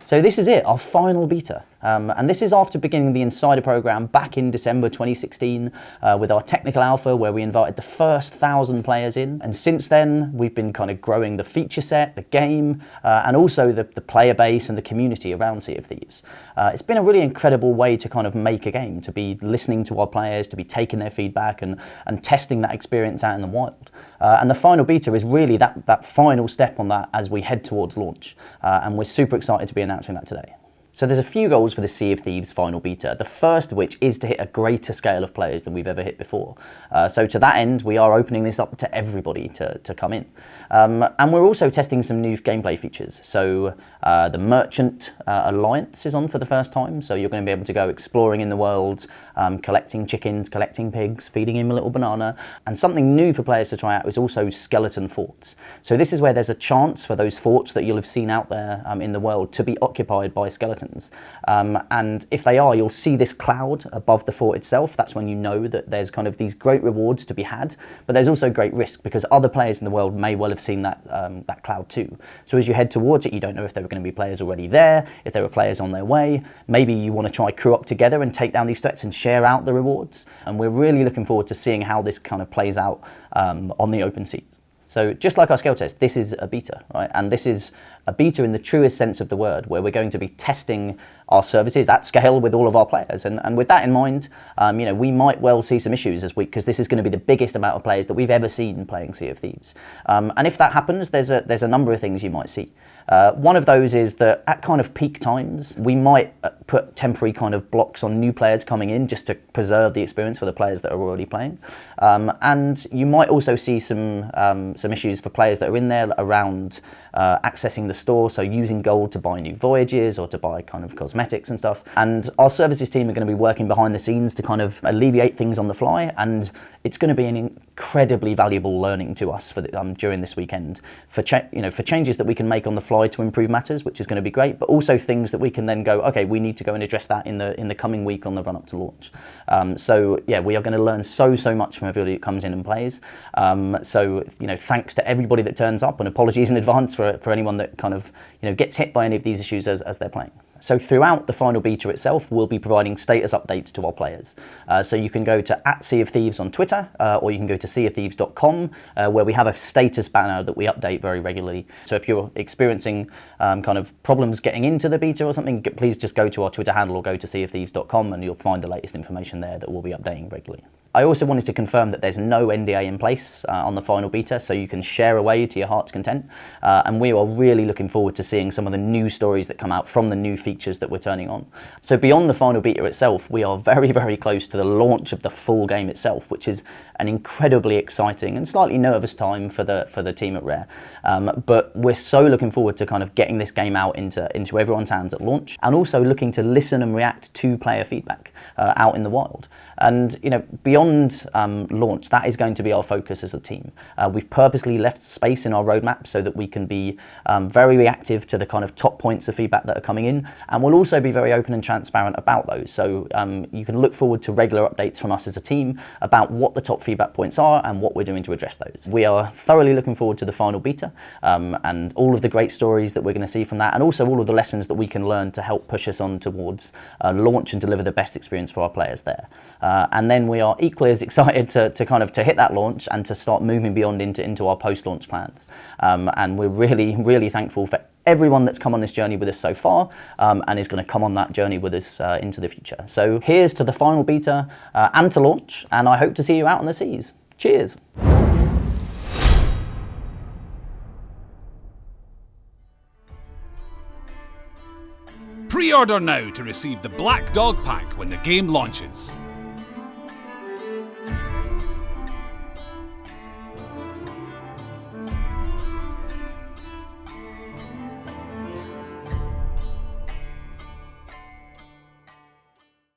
So this is it, our final beta. And this is after beginning the Insider program back in December 2016 with our technical alpha, where we invited the first 1,000 players in. And since then, we've been kind of growing the feature set, the game, and also the player base and the community around Sea of Thieves. It's been a really incredible way to kind of make a game, to be listening to our players, to be taking their feedback and testing that experience out in the wild. And the final beta is really that final step on that as we head towards launch. And we're super excited to be announcing that today. So there's a few goals for the Sea of Thieves final beta, the first of which is to hit a greater scale of players than we've ever hit before. So to that end, we are opening this up to everybody to come in. And we're also testing some new gameplay features. So the Merchant Alliance is on for the first time, so you're going to be able to go exploring in the world, collecting chickens, collecting pigs, feeding him a little banana. And something new for players to try out is also skeleton forts. So this is where there's a chance for those forts that you'll have seen out there in the world to be occupied by skeletons. And if they are, you'll see this cloud above the fort itself. That's when you know that there's kind of these great rewards to be had, but there's also great risk because other players in the world may well have seen that cloud too. So as you head towards it, you don't know if there are going to be players already there, if there are players on their way. Maybe you want to try crew up together and take down these threats and share out the rewards. And we're really looking forward to seeing how this kind of plays out on the open seas. So just like our scale test, this is a beta, right? And this is a beta in the truest sense of the word, where we're going to be testing our services at scale with all of our players. And with that in mind, we might well see some issues this week because this is going to be the biggest amount of players that we've ever seen playing Sea of Thieves. And if that happens, there's a number of things you might see. One of those is that at kind of peak times, we might put temporary kind of blocks on new players coming in just to preserve the experience for the players that are already playing. And you might also see some issues for players that are in there around accessing the store, so using gold to buy new voyages or to buy kind of cosmetics and stuff. And our services team are going to be working behind the scenes to kind of alleviate things on the fly, and it's going to be an incredibly valuable learning to us for during this weekend for changes that we can make on the fly to improve matters, which is going to be great, but also things that we can then go, okay, we need to go and address that in the coming week on the run up to launch. So yeah, we are going to learn so much from everybody that comes in and plays. Thanks to everybody that turns up, and apologies in advance for anyone that kind of gets hit by any of these issues as they're playing. So throughout the final beta itself, we'll be providing status updates to our players. So you can go to @SeaOfThieves on Twitter, or you can go to seaofthieves.com, where we have a status banner that we update very regularly. So if you're experiencing kind of problems getting into the beta or something, please just go to our Twitter handle or go to seaofthieves.com and you'll find the latest information there that we'll be updating regularly. I also wanted to confirm that there's no NDA in place on the final beta, so you can share away to your heart's content. And we are really looking forward to seeing some of the new stories that come out from the new features that we're turning on. So beyond the final beta itself, we are very, very close to the launch of the full game itself, which is an incredibly exciting and slightly nervous time for the team at Rare. But we're so looking forward to kind of getting this game out into everyone's hands at launch, and also looking to listen and react to player feedback out in the wild. And beyond launch, that is going to be our focus as a team. We've purposely left space in our roadmap so that we can be very reactive to the kind of top points of feedback that are coming in, and we'll also be very open and transparent about those. So you can look forward to regular updates from us as a team about what the top feedback points are and what we're doing to address those. We are thoroughly looking forward to the final beta and all of the great stories that we're going to see from that, and also all of the lessons that we can learn to help push us on towards launch and deliver the best experience for our players there. And then we are equally as excited to hit that launch and to start moving beyond into our post-launch plans. And we're really, really thankful for everyone that's come on this journey with us so far and is going to come on that journey with us into the future. So here's to the final beta and to launch, and I hope to see you out on the seas. Cheers. Pre-order now to receive the Black Dog Pack when the game launches.